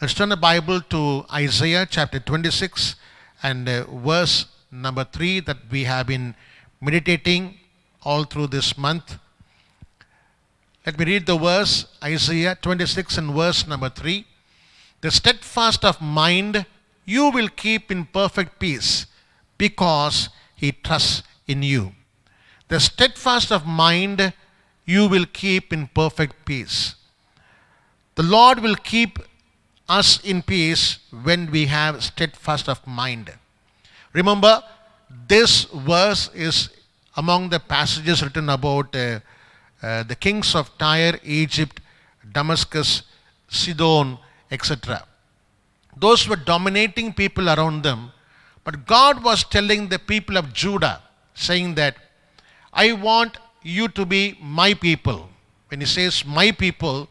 Let's turn the Bible to Isaiah chapter 26 and verse number 3 that we have been meditating all through this month. Let me read the verse, Isaiah 26 and verse number 3. The steadfast of mind you will keep in perfect peace because he trusts in you. The steadfast of mind you will keep in perfect peace. The Lord will keep us in peace when we have steadfast of mind. Remember, this verse is among the passages written about the kings of Tyre, Egypt, Damascus, Sidon, etc. Those were dominating people around them. But God was telling the people of Judah, saying that, I want you to be my people. When he says my people,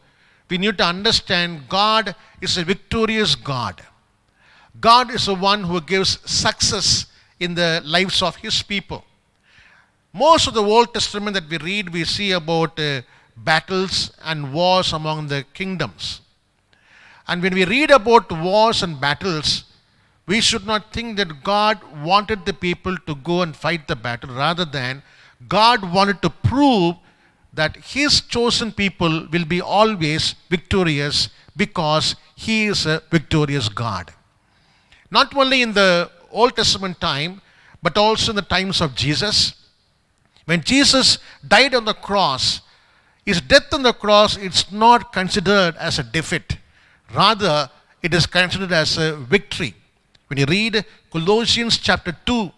we need to understand God is a victorious God. God is the one who gives success in the lives of his people. Most of the Old Testament that we read, we see about battles and wars among the kingdoms. And when we read about wars and battles, we should not think that God wanted the people to go and fight the battle. Rather than God wanted to prove that his chosen people will be always victorious because he is a victorious God. Not only in the Old Testament time, but also in the times of Jesus. When Jesus died on the cross, his death on the cross is not considered as a defeat. Rather, it is considered as a victory. When you read Colossians chapter 2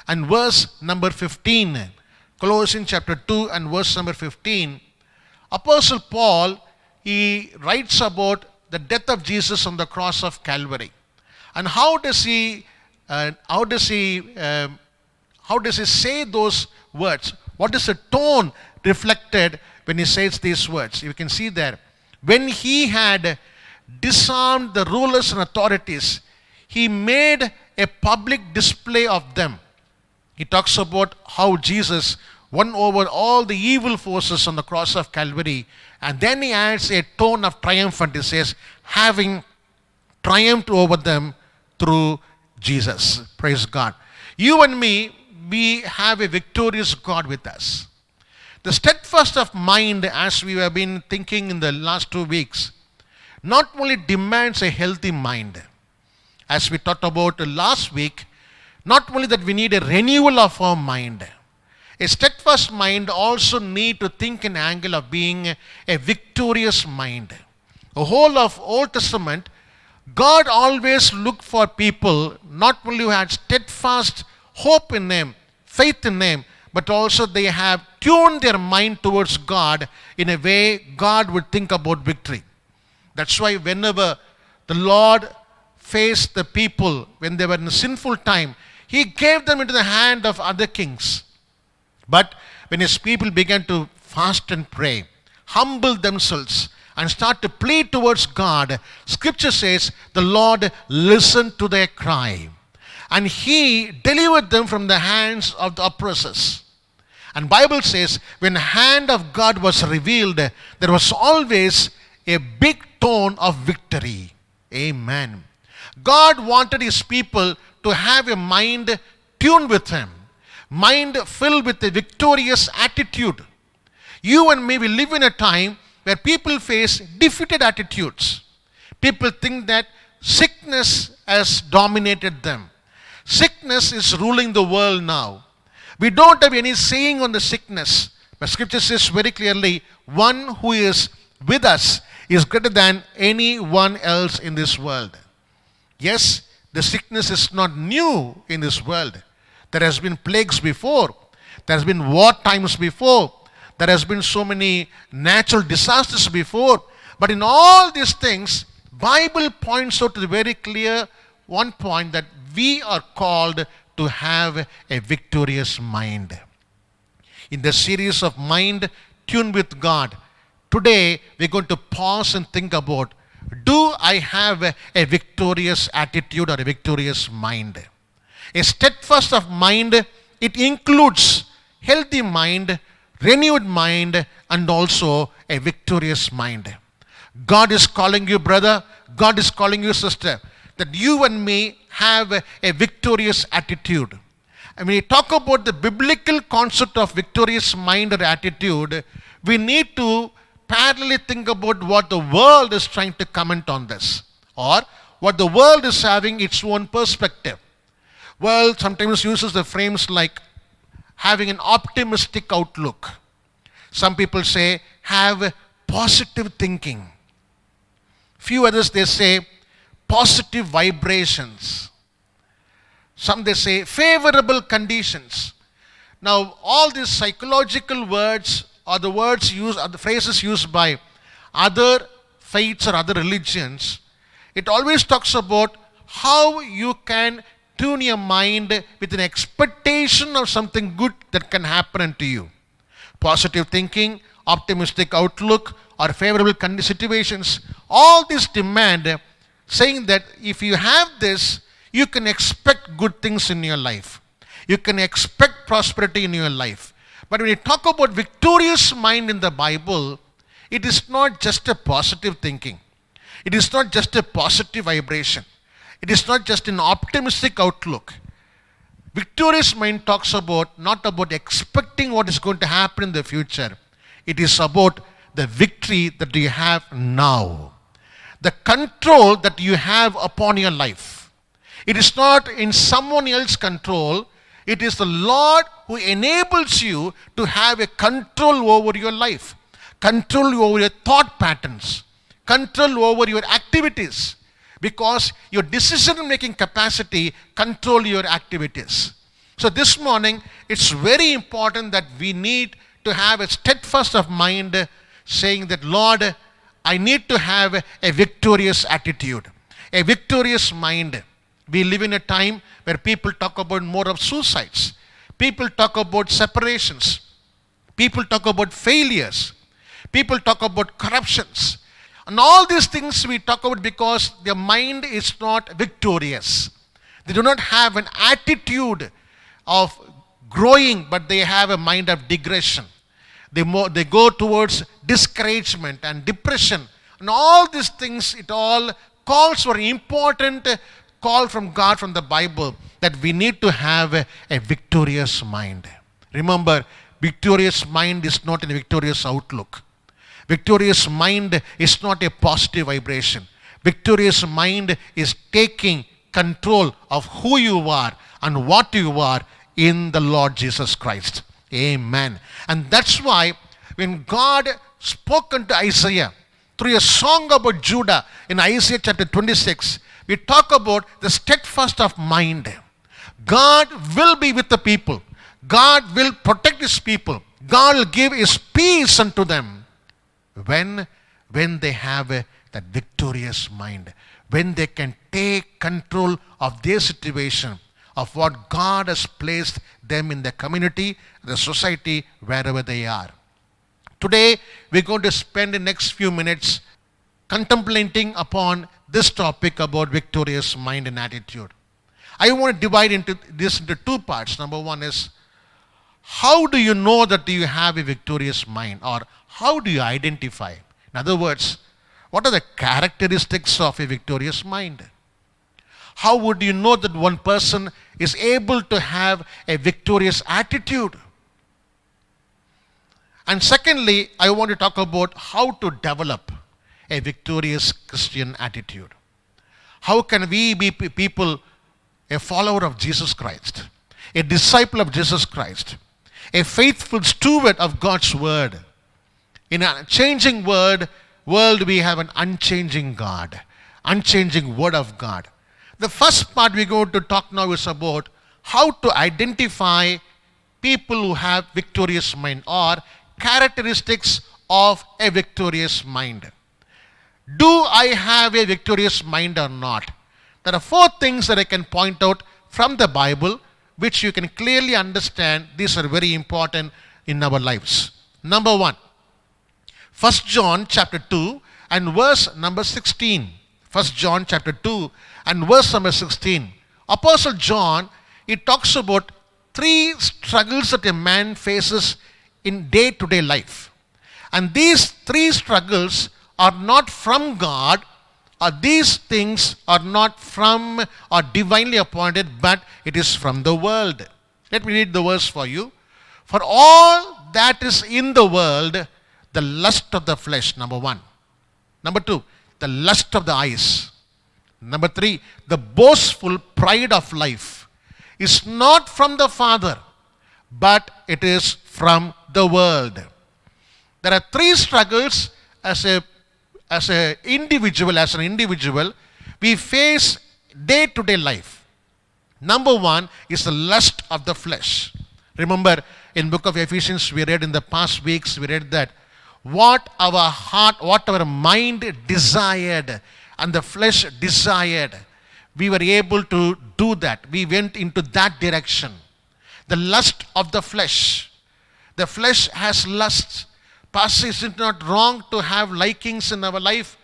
and verse number 15, Colossians chapter 2 and verse number 15, Apostle Paul, he writes about the death of Jesus on the cross of Calvary. And how does he say those words? What is the tone reflected when he says these words? You can see there. When he had disarmed the rulers and authorities, he made a public display of them. He talks about how Jesus won over all the evil forces on the cross of Calvary. And then he adds a tone of triumphant. He says, having triumphed over them through Jesus. Praise God. You and me, we have a victorious God with us. The steadfast of mind, as we have been thinking in the last 2 weeks, not only demands a healthy mind. As we talked about last week, not only that we need a renewal of our mind, a steadfast mind also need to think an angle of being a victorious mind. The whole of Old Testament, God always looked for people not only who had steadfast hope in him, faith in him, but also they have tuned their mind towards God in a way God would think about victory. That's why whenever the Lord faced the people when they were in a sinful time, he gave them into the hand of other kings. But when his people began to fast and pray, humble themselves, and start to plead towards God, Scripture says the Lord listened to their cry. And he delivered them from the hands of the oppressors. And Bible says when the hand of God was revealed, there was always a big tone of victory. Amen. God wanted his people to have a mind tuned with him. Mind filled with a victorious attitude. You and me, we live in a time where people face defeated attitudes. People think that sickness has dominated them. Sickness is ruling the world now. We don't have any saying on the sickness. But Scripture says very clearly, one who is with us is greater than anyone else in this world. Yes, the sickness is not new in this world. There has been plagues before. There has been war times before. There has been so many natural disasters before. But in all these things, Bible points out to the very clear one point that we are called to have a victorious mind. In the series of Mind Tuned with God, today we're going to pause and think about, do I have a victorious attitude or a victorious mind? A steadfast of mind, it includes healthy mind, renewed mind, and also a victorious mind. God is calling you, brother. God is calling you, sister, that you and me have a victorious attitude. And when we talk about the biblical concept of victorious mind or attitude, we need to parallelly think about what the world is trying to comment on this, or what the world is having its own perspective. World sometimes uses the frames like having an optimistic outlook. Some people say have positive thinking. Few others they say positive vibrations. Some they say favorable conditions. Now all these psychological words or the words used or the phrases used by other faiths or other religions, it always talks about how you can tune your mind with an expectation of something good that can happen unto you. Positive thinking, optimistic outlook, or favorable situations, all these demand saying that if you have this, you can expect good things in your life. You can expect prosperity in your life. But when you talk about victorious mind in the Bible, it is not just a positive thinking. It is not just a positive vibration. It is not just an optimistic outlook. Victorious mind talks about not about expecting what is going to happen in the future. It is about the victory that you have now. The control that you have upon your life. It is not in someone else's control. It is the Lord who enables you to have a control over your life. Control over your thought patterns. Control over your activities. Because your decision-making capacity control your activities. So this morning, it's very important that we need to have a steadfast of mind saying that, Lord, I need to have a victorious attitude, a victorious mind. We live in a time where people talk about more of suicides. People talk about separations. People talk about failures. People talk about corruptions. And all these things we talk about because their mind is not victorious. They do not have an attitude of growing, but they have a mind of digression. They go towards discouragement and depression. And all these things, it all calls for an important call from God, from the Bible, that we need to have a victorious mind. Remember, victorious mind is not a victorious outlook. Victorious mind is not a positive vibration. Victorious mind is taking control of who you are and what you are in the Lord Jesus Christ. Amen. And that's why when God spoke unto Isaiah through a song about Judah in Isaiah chapter 26, we talk about the steadfast of mind. God will be with the people. God will protect his people. God will give his peace unto them. When they have that victorious mind, when they can take control of their situation, of what God has placed them in the community, the society, wherever they are. Today, we're going to spend the next few minutes contemplating upon this topic about victorious mind and attitude. I want to divide this into two parts. Number one is, how do you know that you have a victorious mind, or how do you identify? In other words, what are the characteristics of a victorious mind? How would you know that one person is able to have a victorious attitude? And secondly, I want to talk about how to develop a victorious Christian attitude. How can we be people, a follower of Jesus Christ, a disciple of Jesus Christ, a faithful steward of God's word? In a changing world, we have an unchanging God, unchanging word of God. The first part we're going to talk now is about how to identify people who have victorious mind, or characteristics of a victorious mind. Do I have a victorious mind or not? There are four things that I can point out from the Bible which you can clearly understand. These are very important in our lives. Number one, 1 John chapter 2 and verse number 16. 1 John chapter 2 and verse number 16. Apostle John, he talks about three struggles that a man faces in day-to-day life. And these three struggles are not from God these things are not from or divinely appointed, but it is from the world. Let me read the verse for you. For all that is in the world, the lust of the flesh, number one. Number two, the lust of the eyes. Number three, the boastful pride of life is not from the Father, but it is from the world. There are three struggles as an individual, we face day-to-day life. Number one is the lust of the flesh. Remember, in book of Ephesians, we read in the past weeks, we read that what our heart, what our mind desired and the flesh desired, we were able to do that. We went into that direction. The lust of the flesh. The flesh has lusts. Pastor, is it not wrong to have likings in our life?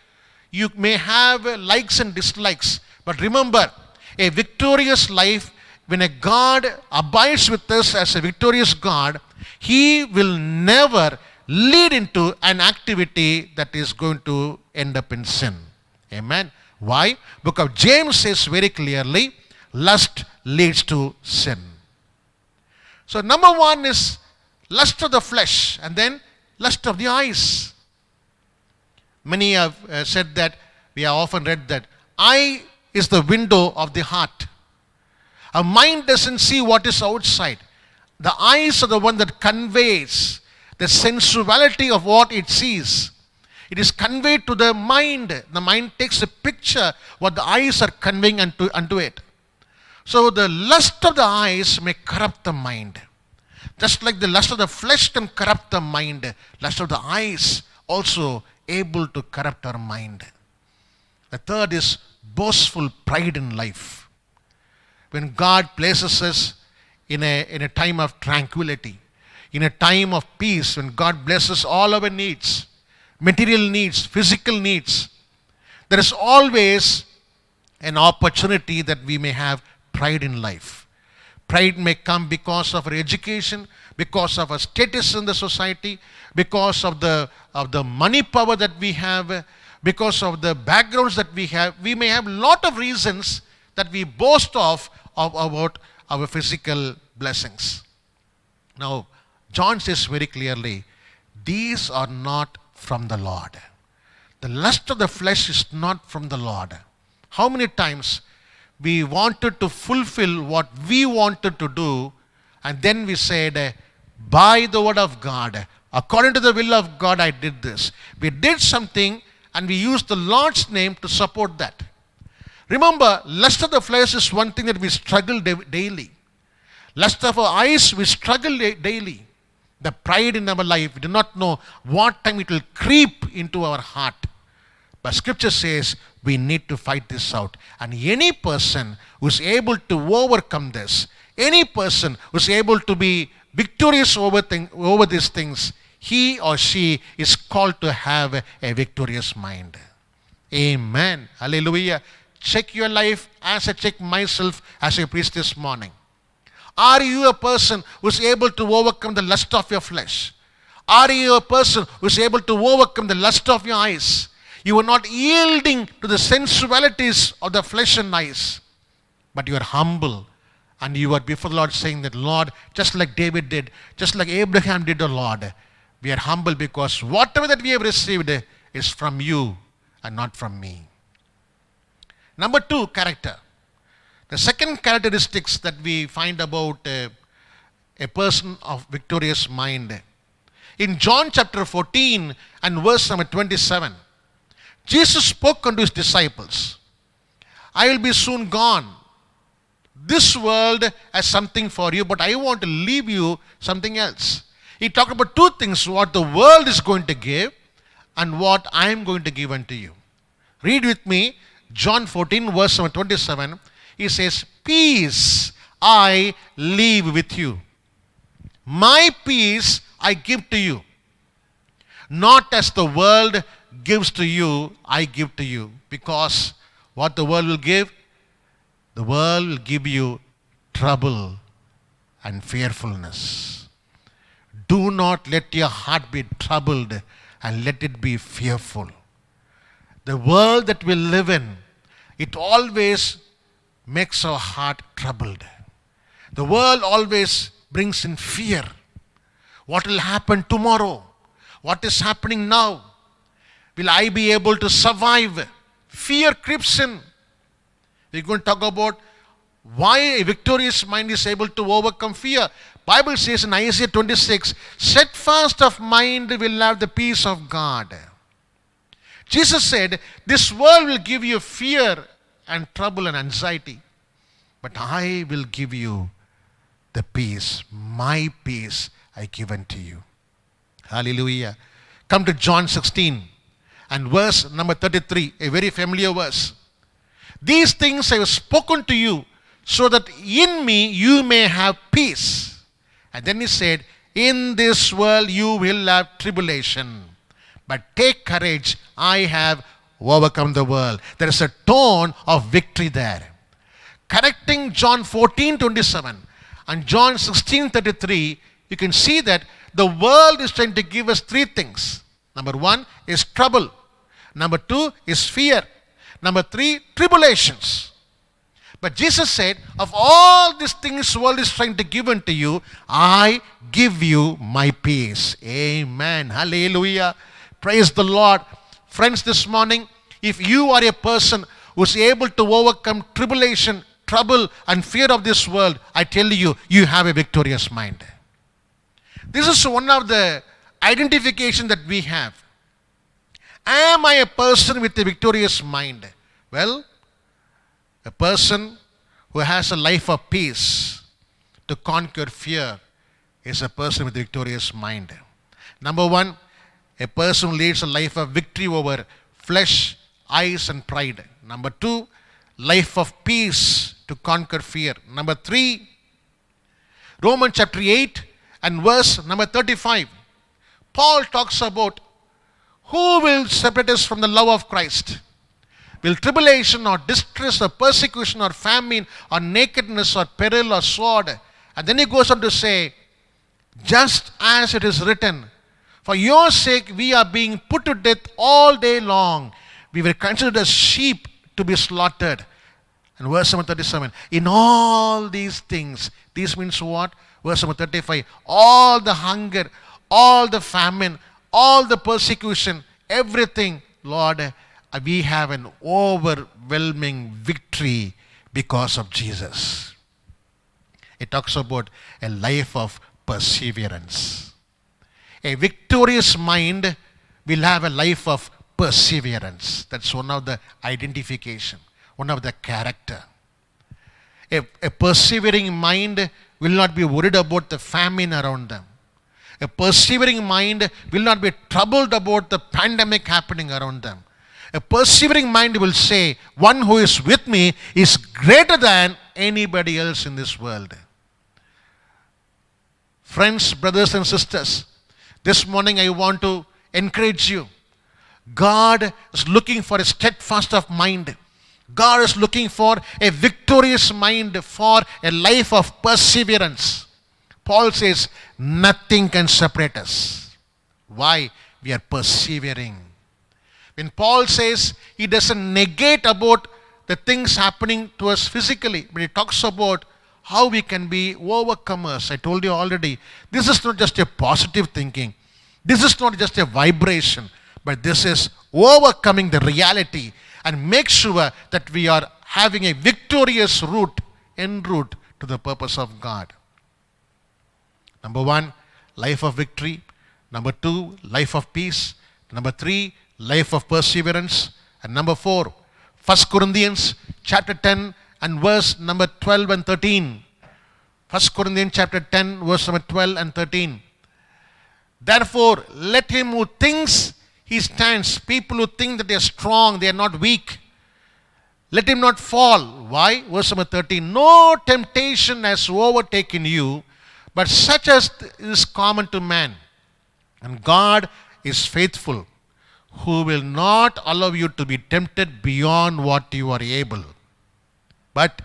You may have likes and dislikes. But remember, a victorious life, when a God abides with us as a victorious God, He will never lead into an activity that is going to end up in sin. Amen. Why? Because James says very clearly, lust leads to sin. So number one is lust of the flesh, and then lust of the eyes. Many have said that, we have often read that, eye is the window of the heart. Our mind doesn't see what is outside. The eyes are the one that conveys the sensuality of what it sees. It is conveyed to the mind. The mind takes a picture what the eyes are conveying unto it. So the lust of the eyes may corrupt the mind. Just like the lust of the flesh can corrupt the mind, lust of the eyes also able to corrupt our mind. The third is boastful pride in life. When God places us in a time of tranquility, in a time of peace, when God blesses all our needs, material needs, physical needs, there is always an opportunity that we may have pride in life. Pride may come because of our education, because of our status in the society, because of the money power that we have, because of the backgrounds that we have. We may have a lot of reasons that we boast of about our physical blessings. Now, John says very clearly, these are not from the Lord. The lust of the flesh is not from the Lord. How many times we wanted to fulfill what we wanted to do, and then we said, by the word of God, according to the will of God, I did this. We did something and we used the Lord's name to support that. Remember, lust of the flesh is one thing that we struggle daily. Lust of our eyes, we struggle daily. The pride in our life, we do not know what time it will creep into our heart. But Scripture says we need to fight this out. And any person who is able to overcome this, any person who is able to be victorious over these things, he or she is called to have a victorious mind. Amen. Hallelujah. Check your life as I check myself as I preach this morning. Are you a person who is able to overcome the lust of your flesh? Are you a person who is able to overcome the lust of your eyes? You are not yielding to the sensualities of the flesh and eyes, but you are humble and you are before the Lord saying that, Lord, just like David did, just like Abraham did, O Lord, we are humble because whatever that we have received is from you and not from me. Number two, character. The second characteristics that we find about a person of victorious mind. In John chapter 14 and verse number 27, Jesus spoke unto his disciples, I will be soon gone. This world has something for you, but I want to leave you something else. He talked about two things, what the world is going to give and what I am going to give unto you. Read with me, John 14 verse number 27. He says, peace I leave with you. My peace I give to you. Not as the world gives to you, I give to you. Because what the world will give? The world will give you trouble and fearfulness. Do not let your heart be troubled and let it be fearful. the world that we live in, it always makes our heart troubled. The world always brings in fear. What will happen tomorrow? What is happening now? Will I be able to survive? Fear creeps in. We're going to talk about why a victorious mind is able to overcome fear. Bible says in Isaiah 26, steadfast of mind will have the peace of God. Jesus said, this world will give you fear and trouble and anxiety, but I will give you the peace. My peace I give unto you. Hallelujah. Come to John 16 and verse number 33, a very familiar verse. These things I have spoken to you, so that in me you may have peace. And then he said, in this world you will have tribulation. But take courage, I have overcome the world. There is a tone of victory there. Correcting John 14:27 and John 16:33, you can see that the world is trying to give us three things. Number one is trouble. Number two is fear. Number three, tribulations. But Jesus said, of all these things the world is trying to give unto you, I give you my peace. Amen. Hallelujah. Praise the Lord. Friends, this morning, if you are a person who is able to overcome tribulation, trouble, and fear of this world, I tell you, you have a victorious mind. This is one of the identifications that we have. Am I a person with a victorious mind? Well, a person who has a life of peace to conquer fear is a person with a victorious mind. Number one, a person who leads a life of victory over flesh, eyes, and pride. Number two, life of peace to conquer fear. Number three, Romans chapter 8 and verse number 35. Paul talks about who will separate us from the love of Christ. Will tribulation or distress or persecution or famine or nakedness or peril or sword? And then he goes on to say, just as it is written, for your sake we are being put to death all day long. We were considered as sheep to be slaughtered. And verse number 37, in all these things, this means what? Verse number 35, all the hunger, all the famine, all the persecution, everything, Lord, we have an overwhelming victory because of Jesus. It talks about a life of perseverance. A victorious mind will have a life of perseverance. That's one of the identification, one of the character. A persevering mind will not be worried about the famine around them. A persevering mind will not be troubled about the pandemic happening around them. A persevering mind will say, one who is with me is greater than anybody else in this world. Friends, brothers and sisters, this morning I want to encourage you. God is looking for a steadfast of mind. God is looking for a victorious mind, for a life of perseverance. Paul says, nothing can separate us. Why? We are persevering. When Paul says, he doesn't negate about the things happening to us physically, but he talks about how we can be overcomers. I told you already, this is not just a positive thinking. This is not just a vibration, but this is overcoming the reality and make sure that we are having a victorious route, en route to the purpose of God. Number one, life of victory. Number two, life of peace. Number three, life of perseverance. And number four, 1 Corinthians chapter 10 and verse number 12 and 13. 1 Corinthians chapter 10 verse number 12 and 13. Therefore, let him who thinks he stands, people who think that they are strong, they are not weak, let him not fall. Why? Verse number 13. No temptation has overtaken you, but such as is common to man. And God is faithful, who will not allow you to be tempted beyond what you are able, but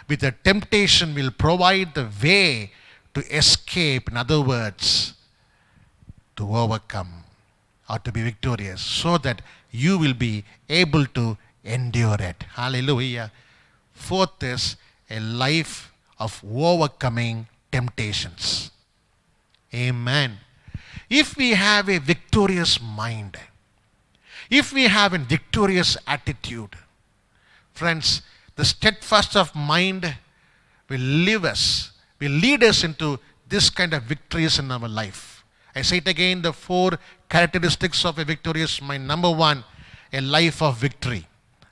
with the temptation will provide the way to escape. In other words, to overcome or to be victorious, so that you will be able to endure it. Hallelujah. Fourth is a life of overcoming temptations. Amen. If we have a victorious mind, if we have a victorious attitude, friends, the steadfast of mind will lead us into this kind of victories in our life. I say it again, the four characteristics of a victorious mind. Number one, a life of victory.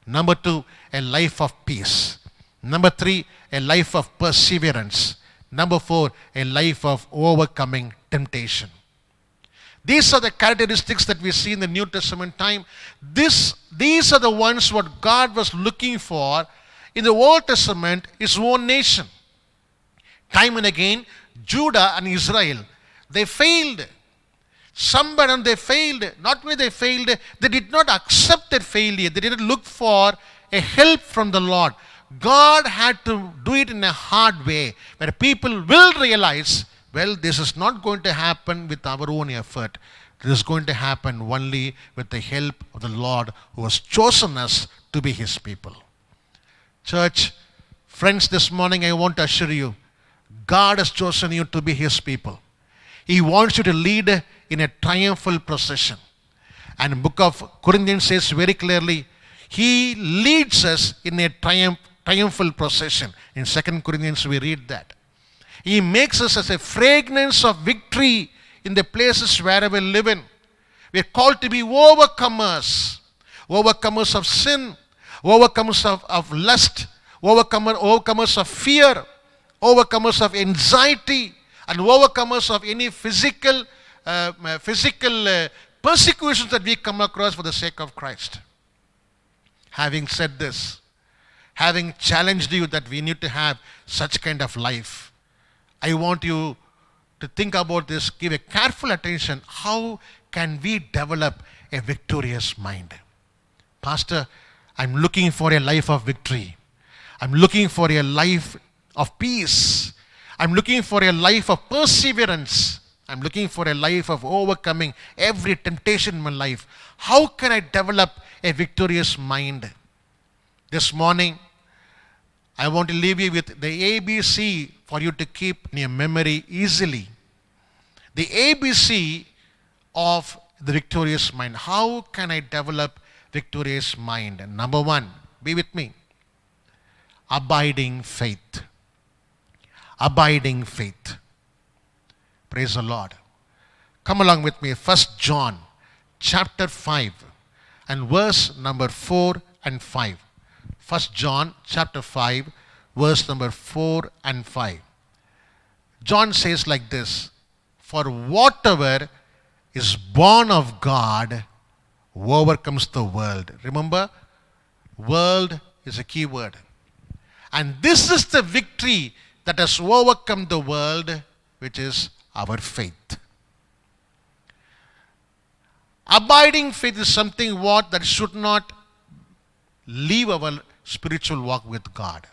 Number two, a life of peace. Number three, a life of perseverance. Number four, a life of overcoming temptation. These are the characteristics that we see in the New Testament time. These are the ones what God was looking for in the Old Testament, his own nation. Time and again, Judah and Israel, they failed. Somewhere they failed. Not only they failed, they did not accept their failure. They didn't look for a help from the Lord. God had to do it in a hard way, where people will realize, well, this is not going to happen with our own effort. This is going to happen only with the help of the Lord who has chosen us to be his people. Church, friends, this morning I want to assure you, God has chosen you to be his people. He wants you to lead in a triumphal procession. And book of Corinthians says very clearly, he leads us in a triumphal procession. In 2 Corinthians we read that. He makes us as a fragrance of victory in the places where we live in. We are called to be overcomers. Overcomers of sin, overcomers of lust, overcomers of fear, overcomers of anxiety, and overcomers of any physical persecutions that we come across for the sake of Christ. Having said this, having challenged you that we need to have such kind of life, I want you to think about this, give a careful attention. How can we develop a victorious mind? Pastor, I'm looking for a life of victory. I'm looking for a life of peace. I'm looking for a life of perseverance. I'm looking for a life of overcoming every temptation in my life. How can I develop a victorious mind? This morning, I want to leave you with the ABC for you to keep in your memory easily. The ABC of the victorious mind. How can I develop victorious mind? And number one, be with me. Abiding faith. Abiding faith. Praise the Lord. Come along with me. 1 John chapter 5 and verse number 4 and 5. 1 John chapter 5 verse number 4 and 5. John says like this, for whatever is born of God overcomes the world. Remember, world is a key word. And this is the victory that has overcome the world, which is our faith. Abiding faith is something that should not leave our spiritual walk with God.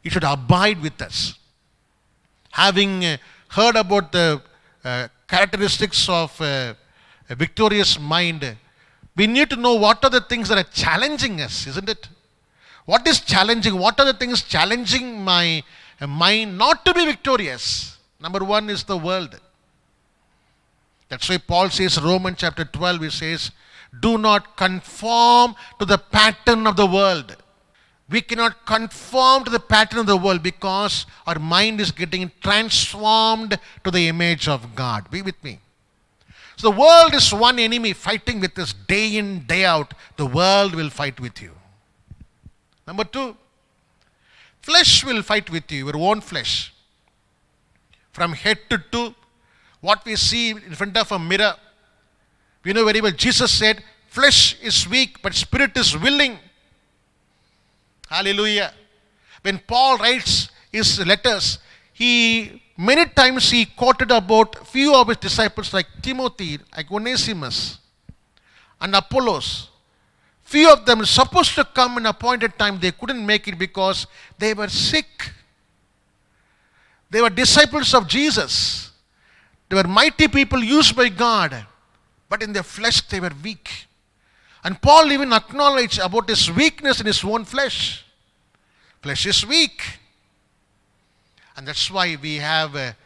It should abide with us. Having heard about the characteristics of a victorious mind, we need to know what are the things that are challenging us, isn't it? What is challenging? What are the things challenging my mind not to be victorious? Number one is the world. That's why Paul says, Romans chapter 12, he says, do not conform to the pattern of the world. We cannot conform to the pattern of the world because our mind is getting transformed to the image of God. Be with me. So the world is one enemy fighting with us day in, day out. The world will fight with you. Number two, flesh will fight with you, your own flesh. From head to toe, what we see in front of a mirror, we know very well, Jesus said, flesh is weak, but spirit is willing. Hallelujah. When Paul writes his letters, many times he quoted about few of his disciples like Timothy, like Onesimus, and Apollos. Few of them were supposed to come in appointed time. They couldn't make it because they were sick. They were disciples of Jesus. They were mighty people used by God. But in their flesh they were weak. And Paul even acknowledged about his weakness in his own flesh. Flesh is weak. And that's why we have a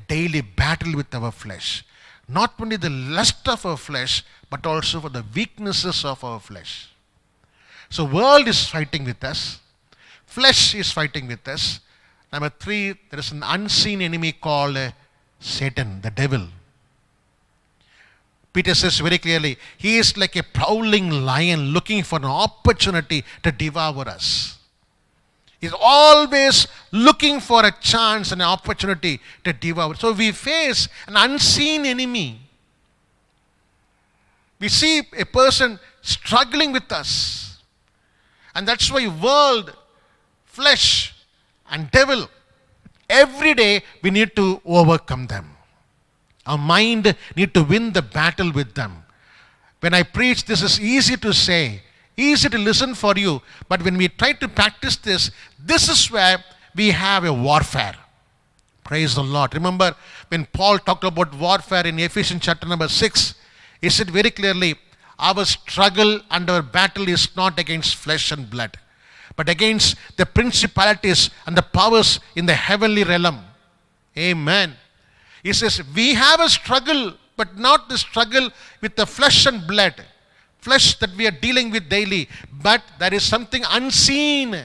daily battle with our flesh. Not only the lust of our flesh, but also for the weaknesses of our flesh. So world is fighting with us. Flesh is fighting with us. Number 3, there is an unseen enemy called Satan, the devil. Peter says very clearly, he is like a prowling lion looking for an opportunity to devour us. He's always looking for a chance and an opportunity to devour. So we face an unseen enemy. We see a person struggling with us. And that's why world, flesh, and devil, every day we need to overcome them. Our mind need to win the battle with them. When I preach, this is easy to say, easy to listen for you. But when we try to practice this, this is where we have a warfare. Praise the Lord. Remember when Paul talked about warfare in Ephesians chapter number 6, he said very clearly, our struggle and our battle is not against flesh and blood, but against the principalities and the powers in the heavenly realm. Amen. He says, we have a struggle, but not the struggle with the flesh and blood. Flesh that we are dealing with daily, but there is something unseen.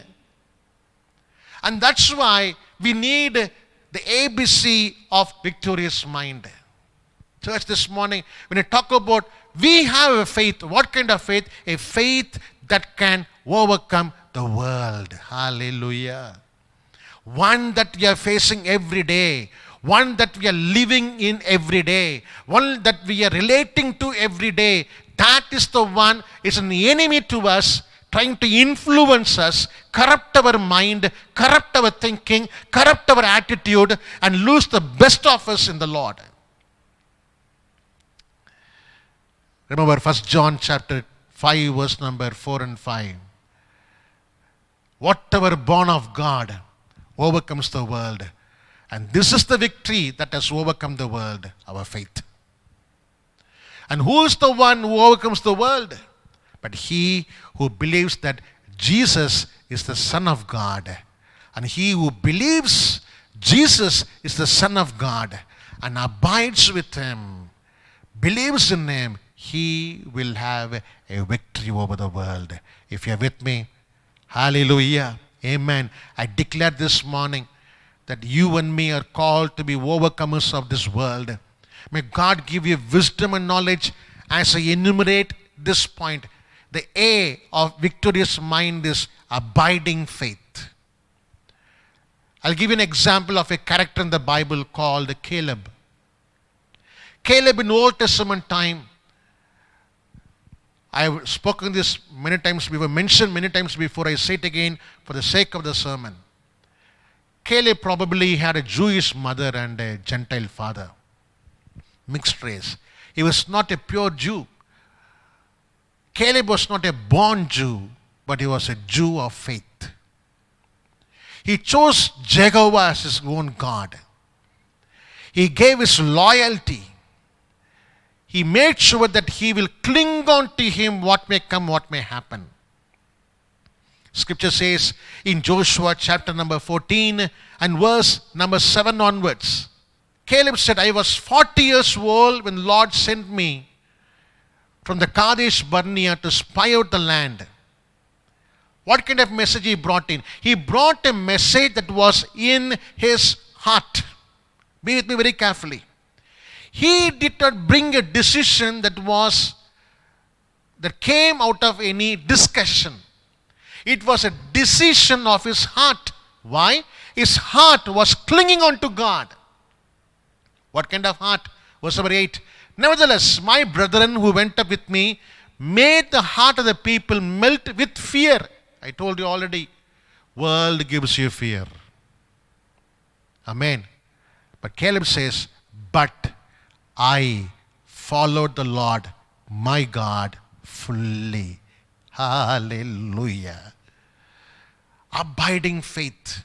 And that's why we need the ABC of victorious mind. Church, this morning, when I talk about we have a faith, what kind of faith? A faith that can overcome the world. Hallelujah. One that we are facing every day. One that we are living in every day. One that we are relating to every day. That is the one, is an enemy to us, trying to influence us, corrupt our mind, corrupt our thinking, corrupt our attitude, and lose the best of us in the Lord. Remember 1 John chapter 5 verse number 4 and 5. Whatever born of God overcomes the world. And this is the victory that has overcome the world, our faith. And who is the one who overcomes the world? But he who believes that Jesus is the Son of God. And he who believes Jesus is the Son of God and abides with him, believes in him, he will have a victory over the world. If you are with me, hallelujah, amen. I declare this morning that you and me are called to be overcomers of this world. May God give you wisdom and knowledge as I enumerate this point. The A of victorious mind is abiding faith. I'll give you an example of a character in the Bible called Caleb. Caleb in Old Testament time, I have spoken this many times before, mentioned many times before, I say it again for the sake of the sermon. Caleb probably had a Jewish mother and a Gentile father. Mixed race. He was not a pure Jew. Caleb was not a born Jew, but he was a Jew of faith. He chose Jehovah as his own God. He gave his loyalty. He made sure that he will cling on to him what may come, what may happen. Scripture says in Joshua chapter number 14 and verse number 7 onwards, Caleb said, I was 40 years old when the Lord sent me from the Kadesh Barnea to spy out the land. What kind of message he brought in? He brought a message that was in his heart. Be with me very carefully. He did not bring a decision that came out of any discussion. It was a decision of his heart. Why? His heart was clinging on to God. What kind of heart? Verse number 8. Nevertheless, my brethren who went up with me made the heart of the people melt with fear. I told you already, world gives you fear. Amen. But Caleb says, but I followed the Lord, my God, fully. Hallelujah. Abiding faith.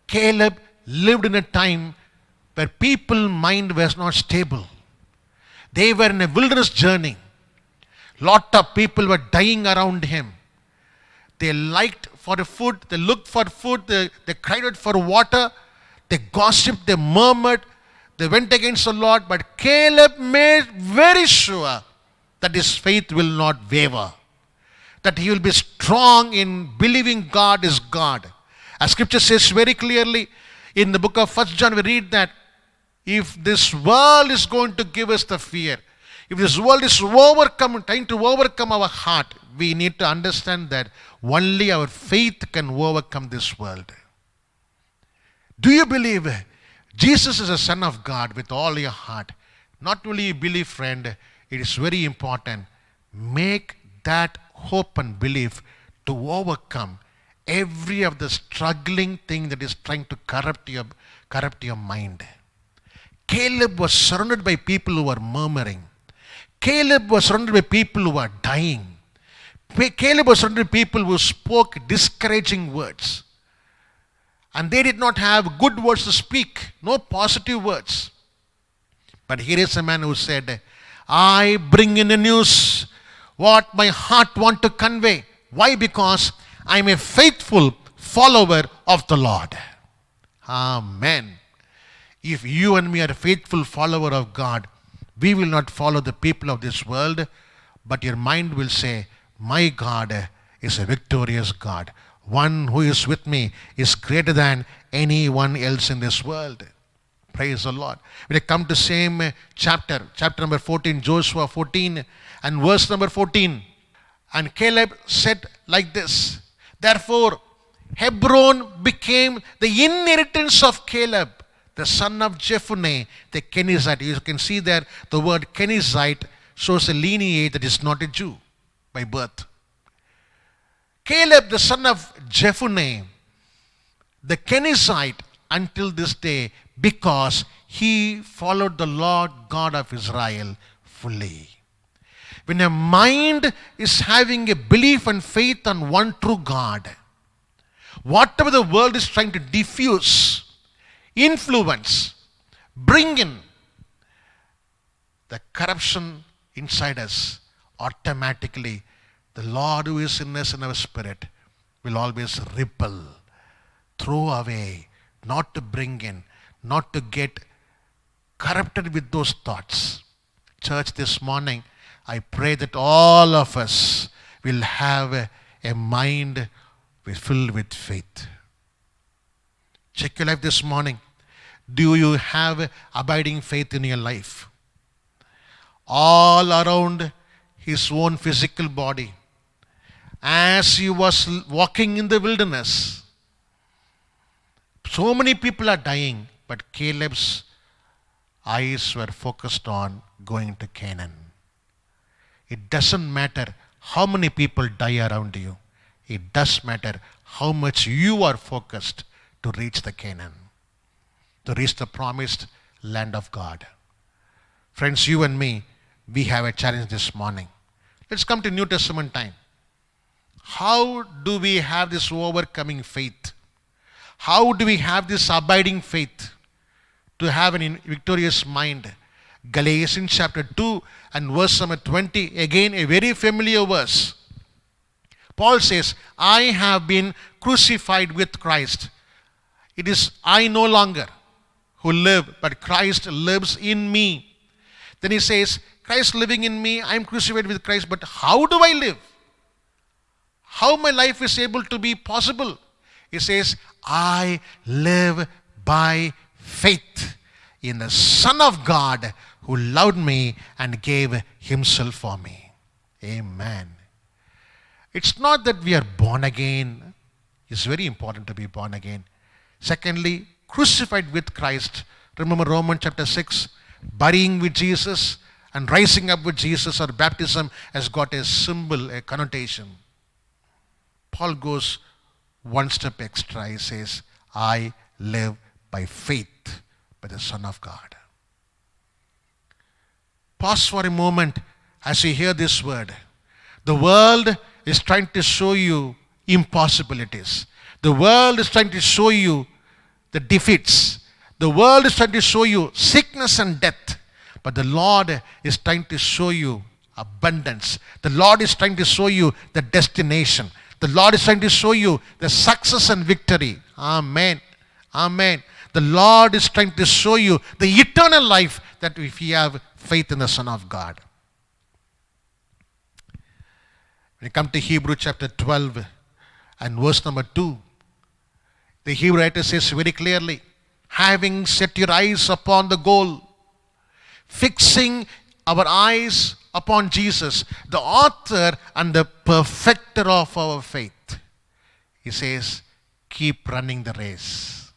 Caleb lived in a time where people's mind was not stable. They were in a wilderness journey. Lot of people were dying around him. They liked for food, they looked for food, they cried out for water, they gossiped, they murmured, they went against the Lord. But Caleb made very sure that his faith will not waver, that he will be strong in believing God is God. As scripture says very clearly in the book of 1 John, we read that if this world is going to give us the fear, if this world is trying to overcome our heart, we need to understand that only our faith can overcome this world. Do you believe Jesus is the Son of God with all your heart? Not only you believe, friend, it is very important. Make that hope and belief to overcome every of the struggling thing that is trying to corrupt your mind. Caleb was surrounded by people who were murmuring. Caleb was surrounded by people who were dying. Caleb was surrounded by people who spoke discouraging words. And they did not have good words to speak, no positive words. But here is a man who said, I bring in the news what my heart wants to convey. Why? Because I am a faithful follower of the Lord. Amen. If you and me are a faithful follower of God, we will not follow the people of this world, but your mind will say, my God is a victorious God. One who is with me is greater than anyone else in this world. Praise the Lord. When I come to same chapter number 14, Joshua 14 and verse number 14. And Caleb said like this, therefore Hebron became the inheritance of Caleb, the son of Jephunneh, the Kenizzite. You can see there the word Kenizzite shows a lineage that is not a Jew by birth. Caleb, the son of Jephunneh, the Kenizzite, until this day, because he followed the Lord God of Israel fully. When a mind is having a belief and faith on one true God, whatever the world is trying to diffuse, influence, bring in the corruption inside us, automatically the Lord who is in us in our spirit will always repel, throw away, not to bring in, not to get corrupted with those thoughts. Church, this morning, I pray that all of us will have a mind filled with faith. Check your life this morning. Do you have abiding faith in your life? All around his own physical body, as he was walking in the wilderness, so many people are dying, but Caleb's eyes were focused on going to Canaan. It doesn't matter how many people die around you. It does matter how much you are focused to reach the Canaan, to reach the promised land of God. Friends, you and me, we have a challenge this morning. Let's come to New Testament time. How do we have this overcoming faith? How do we have this abiding faith to have an victorious mind? Galatians chapter 2 and verse number 20, again a very familiar verse. Paul says, I have been crucified with Christ. It is I no longer who live, but Christ lives in me. Then he says, Christ living in me, I am crucified with Christ, but how do I live? How my life is able to be possible? He says, I live by faith in the Son of God who loved me and gave himself for me. Amen. It's not that we are born again. It's very important to be born again. Secondly, crucified with Christ. Remember Romans chapter 6, burying with Jesus and rising up with Jesus, or baptism has got a symbol, a connotation. Paul goes one step extra. He says, I live by faith by the Son of God. Pause for a moment as you hear this word. The world is trying to show you impossibilities. The world is trying to show you the defeats. The world is trying to show you sickness and death. But the Lord is trying to show you abundance. The Lord is trying to show you the destination. The Lord is trying to show you the success and victory. Amen. Amen. The Lord is trying to show you the eternal life that if you have faith in the Son of God. When you come to Hebrew chapter 12 and verse number 2, the Hebrew writer says very clearly, having set your eyes upon the goal, fixing our eyes upon Jesus, the author and the perfecter of our faith. He says, keep running the race.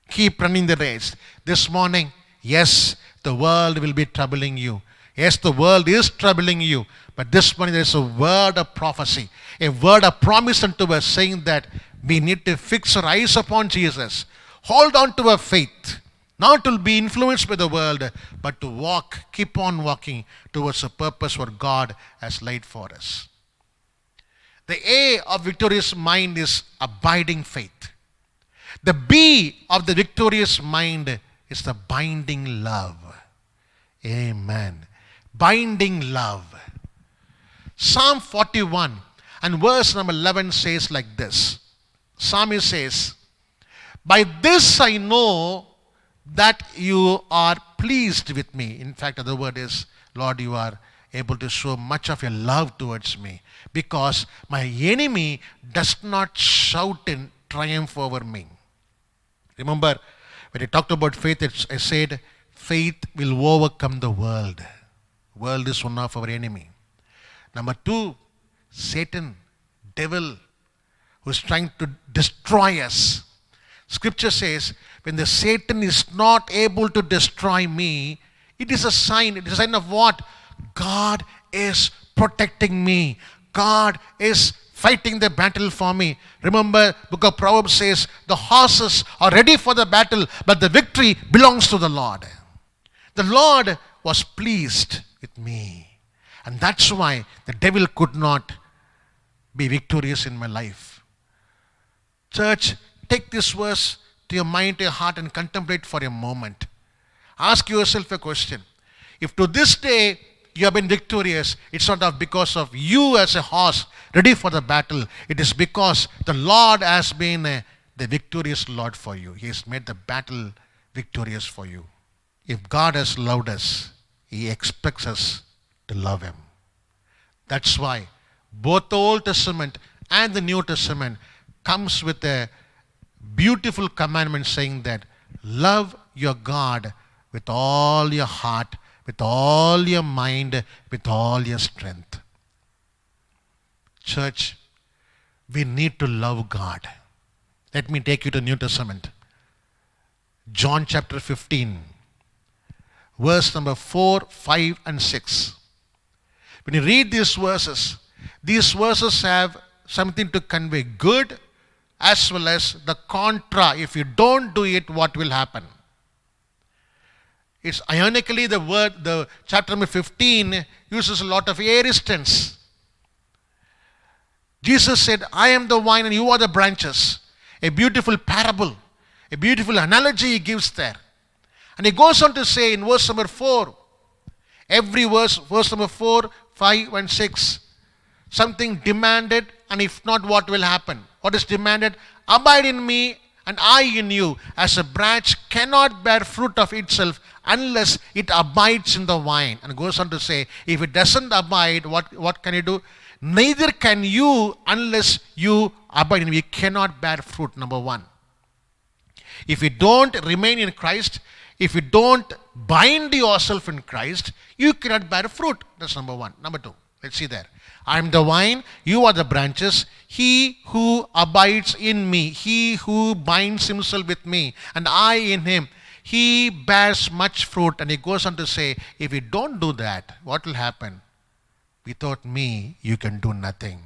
Keep running the race. This morning, yes, the world will be troubling you. Yes, the world is troubling you. But this morning there is a word of prophecy, a word of promise unto us saying that we need to fix our eyes upon Jesus. Hold on to our faith. Not to be influenced by the world, but to walk, keep on walking towards the purpose what God has laid for us. The A of victorious mind is abiding faith. The B of the victorious mind is the binding love. Amen. Binding love. Psalm 41 and verse number 11 says like this. Psalmist says, by this I know that you are pleased with me. In fact, the other word is, Lord, you are able to show much of your love towards me because my enemy does not shout in triumph over me. Remember, when I talked about faith, I said, faith will overcome the world. World is one of our enemy. Number 2, Satan, devil, who is trying to destroy us. Scripture says, when the Satan is not able to destroy me, it is a sign. It is a sign of what? God is protecting me. God is fighting the battle for me. Remember, book of Proverbs says, the horses are ready for the battle, but the victory belongs to the Lord. The Lord was pleased with me. And that's why the devil could not be victorious in my life. Church, take this verse to your mind, to your heart, and contemplate for a moment. Ask yourself a question. If to this day you have been victorious, it's not because of you as a horse ready for the battle. It is because the Lord has been the victorious Lord for you. He has made the battle victorious for you. If God has loved us, He expects us to love Him. That's why both the Old Testament and the New Testament comes with a beautiful commandment saying that love your God with all your heart, with all your mind, with all your strength. Church, we need to love God. Let me take you to New Testament. John chapter 15, verse number 4, 5 and 6. When you read these verses have something to convey good as well as the contra. If you don't do it, what will happen? It's ironically the chapter number 15 uses a lot of aorist tense. Jesus said, I am the vine and you are the branches. A beautiful parable, a beautiful analogy he gives there. And he goes on to say in verse number 4, every verse number 4, 5 and 6, something demanded, and if not, what will happen? What is demanded? Abide in me and I in you. As a branch cannot bear fruit of itself unless it abides in the vine. And goes on to say, if it doesn't abide, what can you do? Neither can you unless you abide in me. You cannot bear fruit, number 1. If you don't remain in Christ, if you don't bind yourself in Christ, you cannot bear fruit. That's number 1. Number 2, let's see there. I am the vine, you are the branches. He who abides in me, he who binds himself with me, and I in him, he bears much fruit. And he goes on to say, if you don't do that, what will happen? Without me, you can do nothing.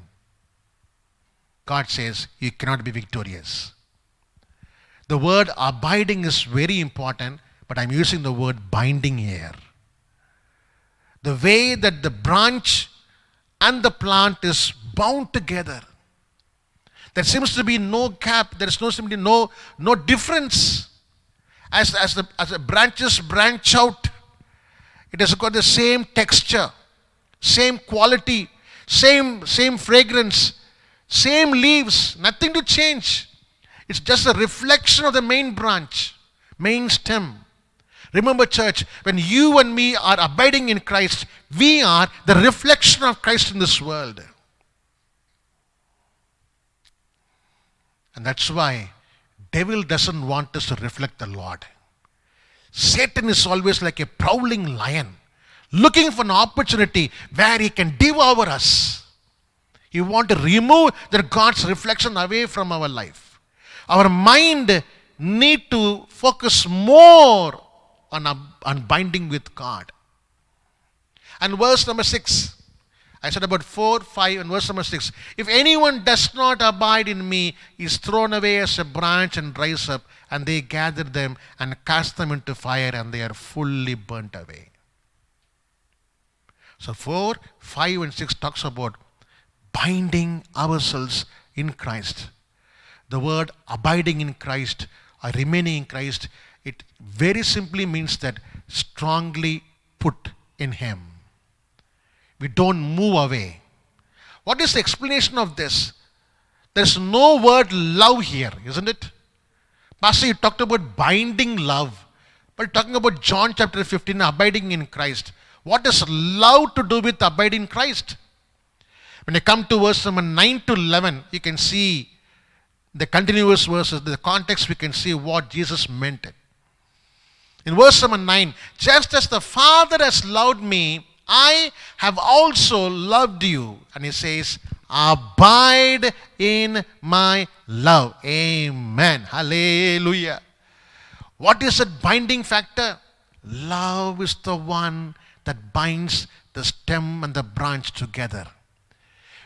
God says, you cannot be victorious. The word abiding is very important, but I'm using the word binding here. The way that the branch and the plant is bound together. There seems to be no gap. There is no difference. As the branches branch out, it has got the same texture. same quality, same fragrance, same leaves, nothing to change. It's just a reflection of the main branch, main stem. Remember, church, when you and me are abiding in Christ, we are the reflection of Christ in this world. And that's why devil doesn't want us to reflect the Lord. Satan is always like a prowling lion, looking for an opportunity where he can devour us. He wants to remove the God's reflection away from our life. Our mind need to focus more on binding with God. And verse number 6, I said about 4, 5, and verse number 6. If anyone does not abide in me, he is thrown away as a branch and dries up, and they gather them and cast them into fire, and they are fully burnt away. So 4, 5, and 6 talks about binding ourselves in Christ. The word abiding in Christ or remaining in Christ, it very simply means that strongly put in Him. We don't move away. What is the explanation of this? There's no word love here, isn't it? Pastor, you talked about binding love, but talking about John chapter 15, abiding in Christ. What does love to do with abiding in Christ? When you come to verse number 9 to 11, you can see the continuous verses, the context, we can see what Jesus meant. In verse number 9, just as the Father has loved me, I have also loved you. And he says, abide in my love. Amen. Hallelujah. What is that binding factor? Love is the one that binds the stem and the branch together.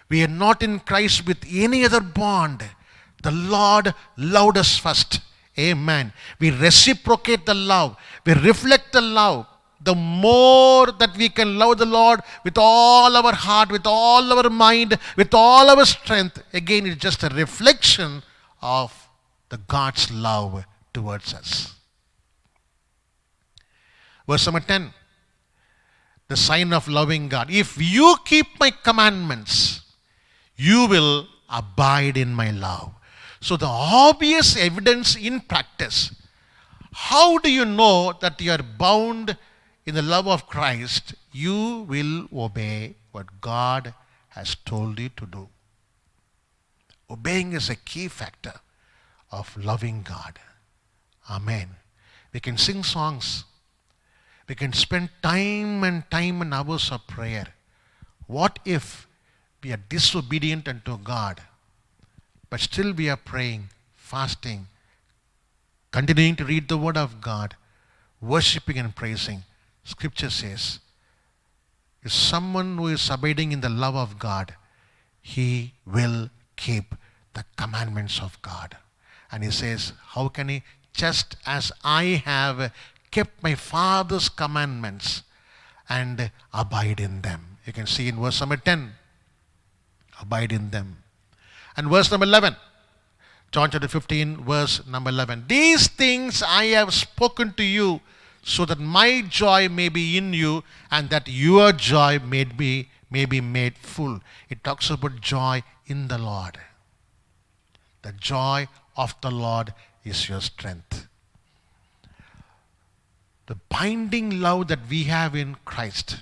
We are not in Christ with any other bond. The Lord loved us first. Amen. We reciprocate the love. We reflect the love. The more that we can love the Lord with all our heart, with all our mind, with all our strength, again, it's just a reflection of the God's love towards us. Verse number 10, the sign of loving God. If you keep my commandments, you will abide in my love. So the obvious evidence in practice, how do you know that you are bound in the love of Christ? You will obey what God has told you to do. Obeying is a key factor of loving God. Amen. We can sing songs. We can spend time and hours of prayer. What if we are disobedient unto God, but still we are praying, fasting, continuing to read the Word of God, worshiping and praising? Scripture says, if someone who is abiding in the love of God, he will keep the commandments of God. And he says, how can he? Just as I have kept my Father's commandments and abide in them. You can see in verse number 10, abide in them. And verse number 11, John chapter 15, verse number 11. These things I have spoken to you, so that my joy may be in you, and that your joy may be made full. It talks about joy in the Lord. The joy of the Lord is your strength. The binding love that we have in Christ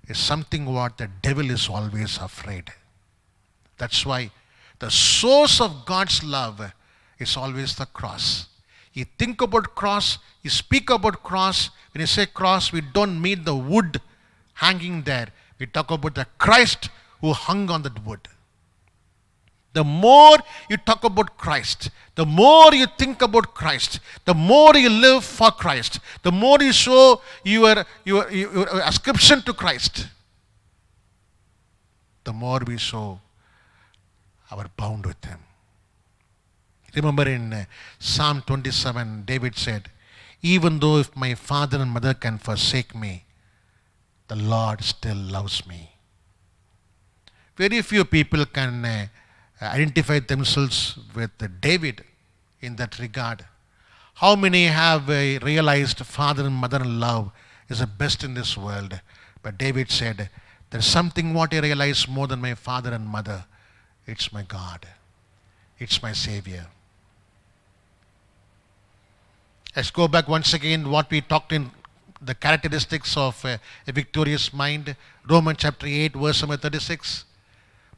is something what the devil is always afraid. That's why the source of God's love is always the cross. You think about cross, you speak about cross. When you say cross, we don't mean the wood hanging there. We talk about the Christ who hung on that wood. The more you talk about Christ, the more you think about Christ, the more you live for Christ, the more you show your ascription to Christ, the more we show our bond with Him. Remember in Psalm 27, David said, even though if my father and mother can forsake me, the Lord still loves me. Very few people can identify themselves with David in that regard. How many have realized father and mother love is the best in this world? But David said, There's something what I realize more than my father and mother. It's my God. It's my Savior. Let's go back once again what we talked in the characteristics of a victorious mind. Romans chapter 8 verse number 36.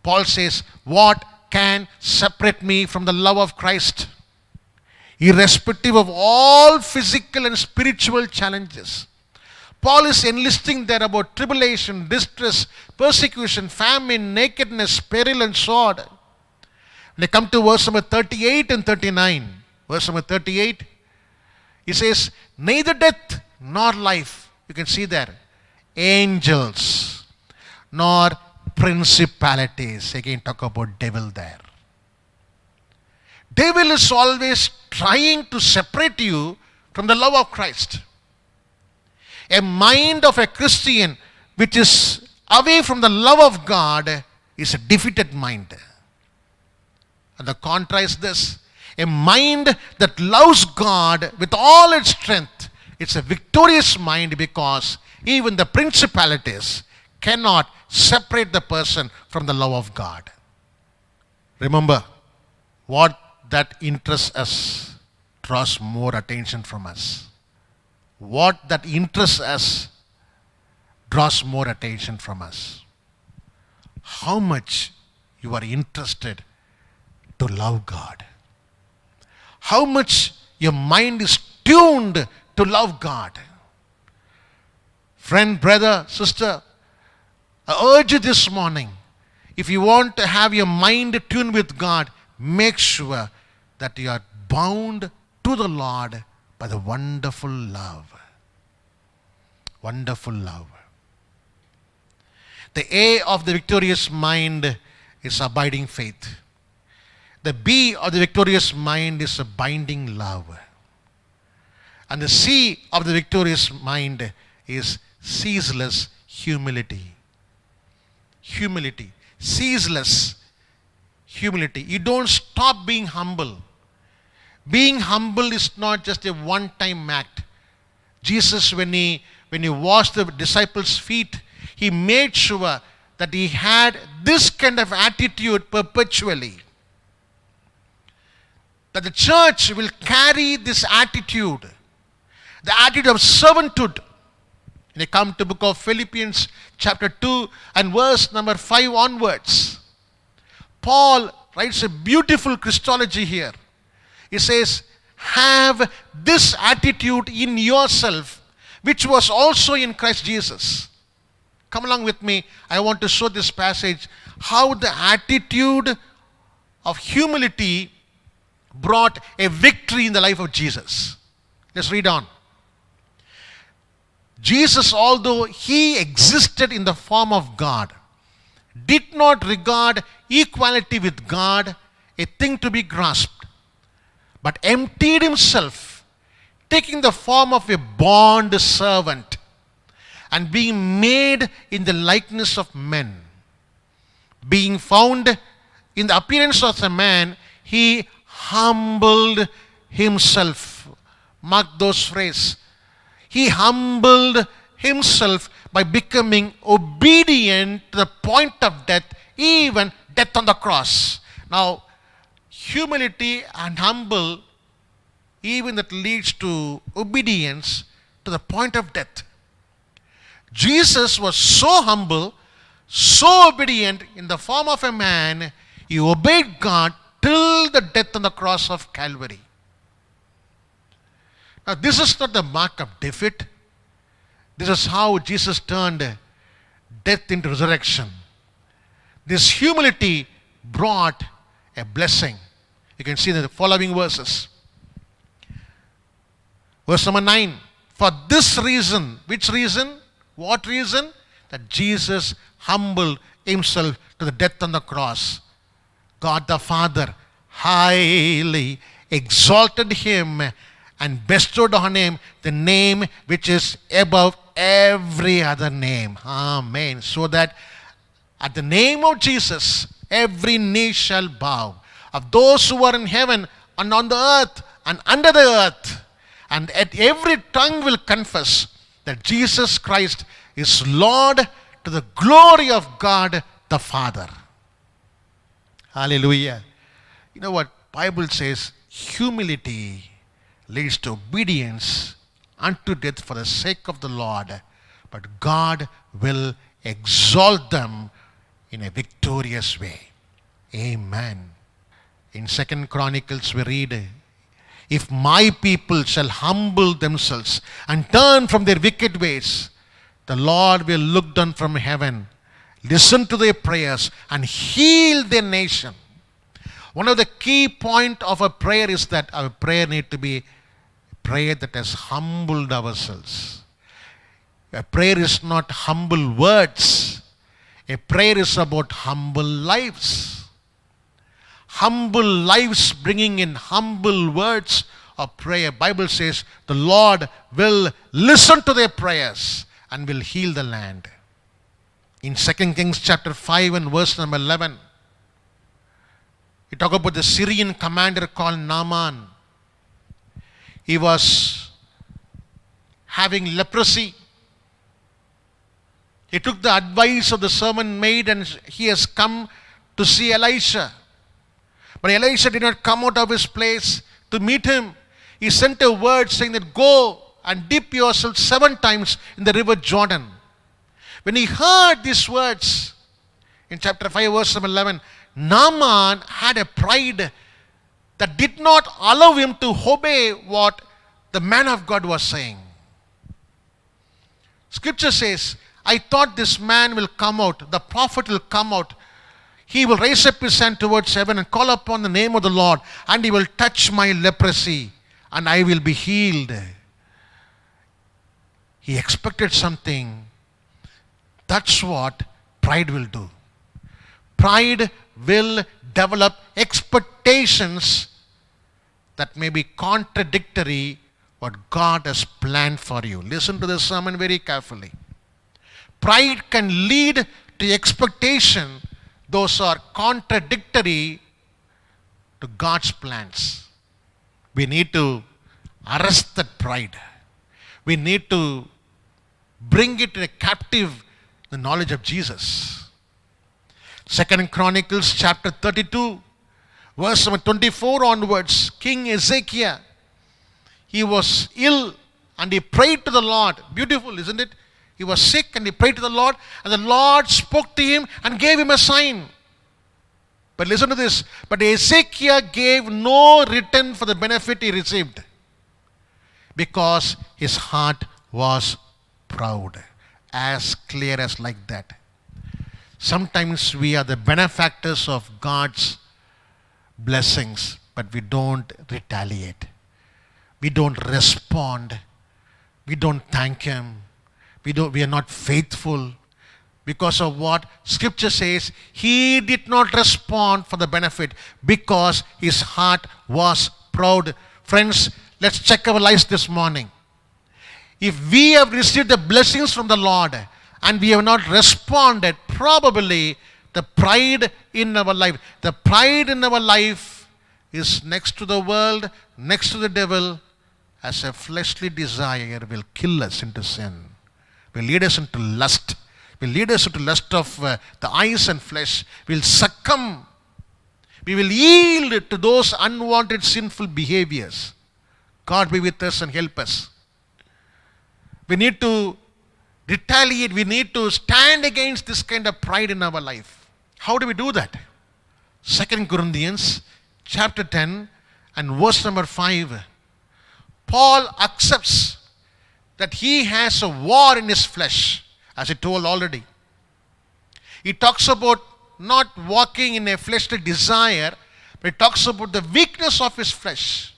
Paul says, what can separate me from the love of Christ? Irrespective of all physical and spiritual challenges. Paul is enlisting there about tribulation, distress, persecution, famine, nakedness, peril and sword. When they come to verse number 38 and 39. Verse number 38. He says, neither death nor life. You can see there. Angels nor principalities. Again talk about devil there. Devil is always trying to separate you from the love of Christ. A mind of a Christian which is away from the love of God is a defeated mind. And the contrast this, a mind that loves God with all its strength, it's a victorious mind because even the principalities cannot separate the person from the love of God. Remember, what that interests us draws more attention from us. What that interests us draws more attention from us. How much you are interested to love God. How much your mind is tuned to love God. Friend, brother, sister, I urge you this morning, if you want to have your mind tuned with God, make sure that you are bound to the Lord by the wonderful love. Wonderful love. The A of the victorious mind is abiding faith. The B of the victorious mind is abiding love. And the C of the victorious mind is ceaseless humility. Humility. Ceaseless humility. You don't stop being humble. Being humble is not just a one-time act. Jesus, when he washed the disciples' feet, he made sure that he had this kind of attitude perpetually. That the church will carry this attitude, the attitude of servanthood. When you come to the book of Philippians chapter 2 and verse number 5 onwards, Paul writes a beautiful Christology here. He says, have this attitude in yourself, which was also in Christ Jesus. Come along with me. I want to show this passage, how the attitude of humility brought a victory in the life of Jesus. Let's read on. Jesus, although he existed in the form of God, did not regard equality with God a thing to be grasped, but emptied himself, taking the form of a bond servant, and being made in the likeness of men. Being found in the appearance of a man, he humbled himself. Mark those phrases. He humbled himself by becoming obedient to the point of death, even death on the cross. Now, humility and humble, even that leads to obedience to the point of death. Jesus was so humble, so obedient in the form of a man, he obeyed God till the death on the cross of Calvary. Now, this is not the mark of defeat. This is how Jesus turned death into resurrection. This humility brought a blessing. You can see the following verses. Verse number 9. For this reason, which reason? What reason? That Jesus humbled himself to the death on the cross. God the Father highly exalted him and bestowed on him the name which is above every other name. Amen. So that at the name of Jesus, every knee shall bow, of those who are in heaven and on the earth and under the earth. And at every tongue will confess that Jesus Christ is Lord, to the glory of God the Father. Hallelujah. You know what Bible says? Humility leads to obedience unto death for the sake of the Lord, but God will exalt them in a victorious way. Amen. In 2 Chronicles we read, if my people shall humble themselves and turn from their wicked ways, the Lord will look down from heaven, listen to their prayers, and heal their nation. One of the key points of a prayer is that our prayer need to be a prayer that has humbled ourselves. A prayer is not humble words. A prayer is about humble lives. Humble lives bringing in humble words of prayer. Bible says the Lord will listen to their prayers and will heal the land. In 2 Kings chapter 5 and verse number 11, we talk about the Syrian commander called Naaman. He was having leprosy. He took the advice of the servant maid and he has come to see Elisha. But Elisha did not come out of his place to meet him. He sent a word saying that go and dip yourself 7 times in the river Jordan. When he heard these words in chapter 5 verse number 11, Naaman had a pride that did not allow him to obey what the man of God was saying. Scripture says, I thought this man will come out, the prophet will come out. He will raise up his hand towards heaven and call upon the name of the Lord, and he will touch my leprosy and I will be healed. He expected something. That's what pride will do. Pride will develop expectations that may be contradictory what God has planned for you. Listen to this sermon very carefully. Pride can lead to expectation those are contradictory to God's plans. We need to arrest that pride. We need to bring it captive the knowledge of Jesus. 2 Chronicles chapter 32, verse number 24 onwards, King Ezekiel, he was ill and he prayed to the Lord. Beautiful, isn't it? He was sick and he prayed to the Lord, and the Lord spoke to him and gave him a sign. But listen to this. But Ezekiel gave no return for the benefit he received, because his heart was proud. As clear as like that. Sometimes we are the benefactors of God's blessings, but we don't retaliate. We don't respond. We don't thank him. We are not faithful. Because of what Scripture says, he did not respond for the benefit because his heart was proud. Friends, let's check our lives this morning. If we have received the blessings from the Lord and we have not responded, probably the pride in our life is next to the world, next to the devil, as a fleshly desire will kill us into sin, will lead us into lust, will lead us into lust of the eyes and flesh, will succumb. We will yield to those unwanted sinful behaviors. God be with us and help us. We need to retaliate. We need to stand against this kind of pride in our life. How do we do that? 2 Corinthians chapter 10 and verse number 5. Paul accepts that he has a war in his flesh, as he told already. He talks about not walking in a fleshly desire, but he talks about the weakness of his flesh,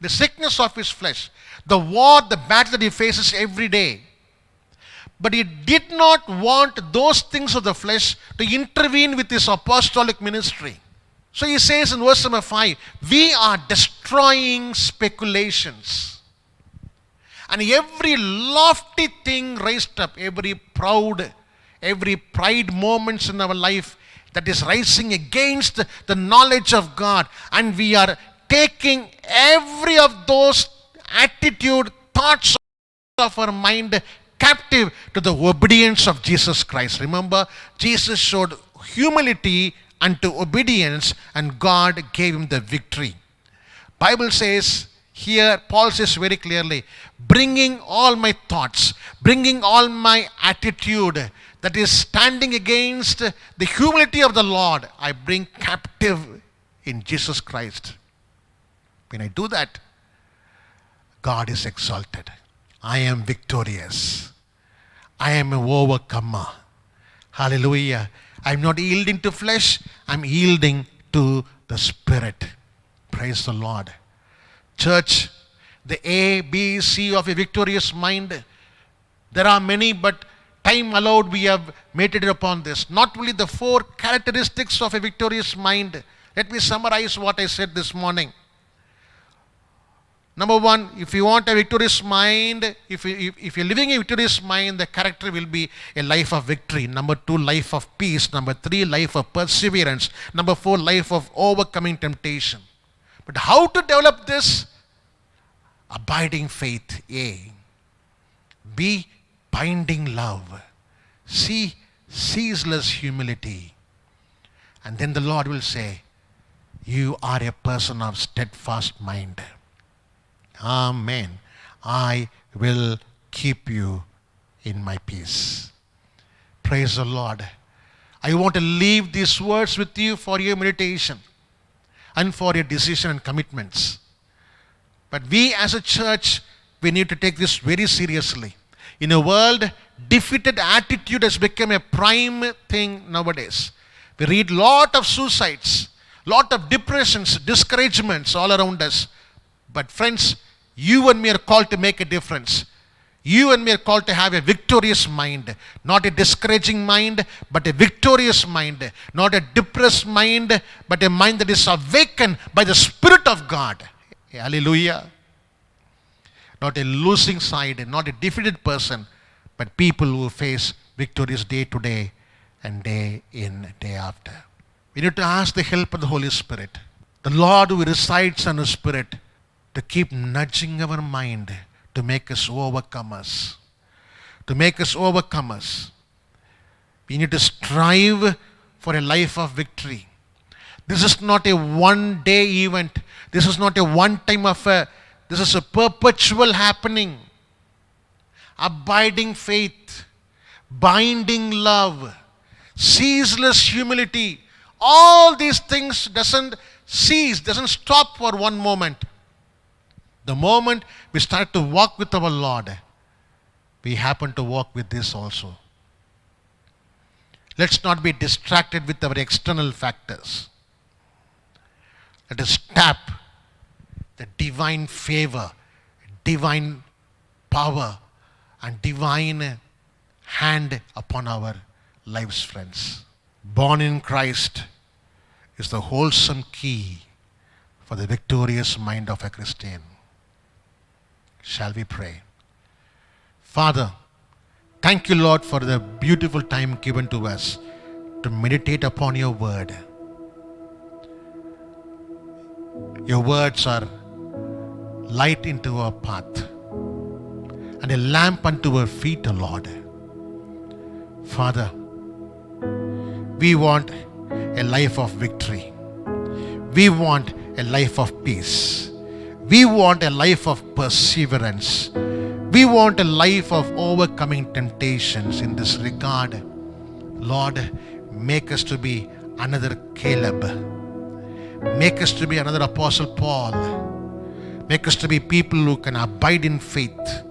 the sickness of his flesh, the war, the battle that he faces every day. But he did not want those things of the flesh to intervene with his apostolic ministry. So he says in verse number 5, we are destroying speculations. And every lofty thing raised up, every pride moments in our life that is rising against the knowledge of God. And we are taking every of those attitude, thoughts of our mind captive to the obedience of Jesus Christ. Remember, Jesus showed humility unto obedience, and God gave him the victory. Bible says here, Paul says very clearly, bringing all my thoughts, bringing all my attitude that is standing against the humility of the Lord, I bring captive in Jesus Christ. When I do that, God is exalted. I am victorious. I am an overcomer. Hallelujah. I'm not yielding to flesh, I'm yielding to the Spirit. Praise the Lord. Church, the A, B, C of a victorious mind, there are many, but time allowed, we have meditated upon this. Not only the 4 characteristics of a victorious mind. Let me summarize what I said this morning. Number 1, if you want a victorious mind, if you're living a victorious mind, the character will be a life of victory. Number 2, life of peace. Number 3, life of perseverance. Number 4, life of overcoming temptation. But how to develop this? Abiding faith, A. B, binding love. C, ceaseless humility. And then the Lord will say, you are a person of steadfast mind. Amen. I will keep you in my peace. Praise the Lord. I want to leave these words with you for your meditation and for your decision and commitments. But we as a church, we need to take this very seriously. In a world, defeated attitude has become a prime thing nowadays. We read lot of suicides, lot of depressions, discouragements all around us. But friends, you and me are called to make a difference. You and me are called to have a victorious mind. Not a discouraging mind, but a victorious mind. Not a depressed mind, but a mind that is awakened by the Spirit of God. Hallelujah. Not a losing side, not a defeated person, but people who face victorious day to day and day in, day after. We need to ask the help of the Holy Spirit. The Lord who resides in the Spirit to keep nudging our mind to make us overcomers. To make us overcomers. We need to strive for a life of victory. This is not a one-day event. This is not a one-time affair. This is a perpetual happening. Abiding faith, binding love, ceaseless humility. All these things doesn't cease, doesn't stop for one moment. The moment we start to walk with our Lord, we happen to walk with this also. Let's not be distracted with our external factors. Let us tap the divine favor, divine power, and divine hand upon our lives, friends. Born in Christ is the wholesome key for the victorious mind of a Christian. Shall we pray? Father, thank you, Lord, for the beautiful time given to us to meditate upon your word. Your words are light into our path and a lamp unto our feet, O Lord. Father, we want a life of victory. We want a life of peace. We want a life of perseverance. We want a life of overcoming temptations in this regard. Lord, make us to be another Caleb. Make us to be another Apostle Paul. Make us to be people who can abide in faith.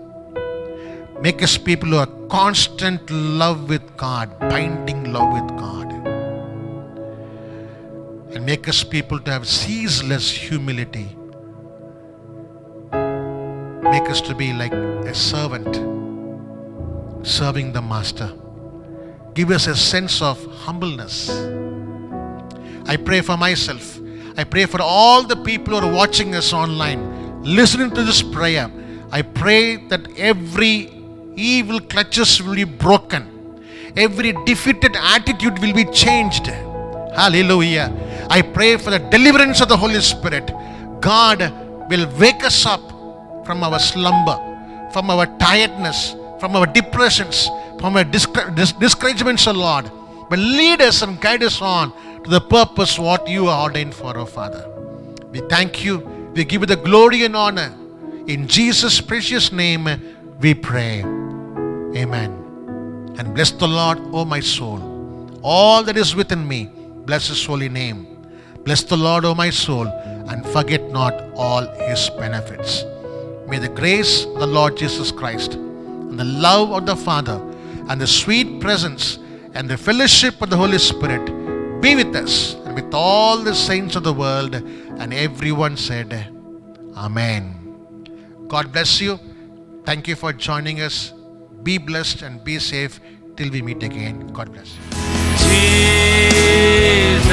Make us people who are constant love with God, binding love with God. And make us people to have ceaseless humility. Make us to be like a servant serving the master. Give us a sense of humbleness. I pray for myself. I pray for all the people who are watching us online, listening to this prayer. I pray that every evil clutches will be broken. Every defeated attitude will be changed. Hallelujah. I pray for the deliverance of the Holy Spirit. God will wake us up from our slumber, from our tiredness, from our depressions, from our discouragements, O Lord. But lead us and guide us on to the purpose what you are ordained for, O Father. We thank you. We give you the glory and honor. In Jesus' precious name we pray. Amen. And bless the Lord, O my soul. All that is within me, bless his holy name. Bless the Lord, O my soul, and forget not all his benefits. May the grace of the Lord Jesus Christ, and the love of the Father, and the sweet presence and the fellowship of the Holy Spirit be with us and with all the saints of the world. And everyone said, Amen. God bless you. Thank you for joining us. Be blessed and be safe till we meet again. God bless you. Jesus,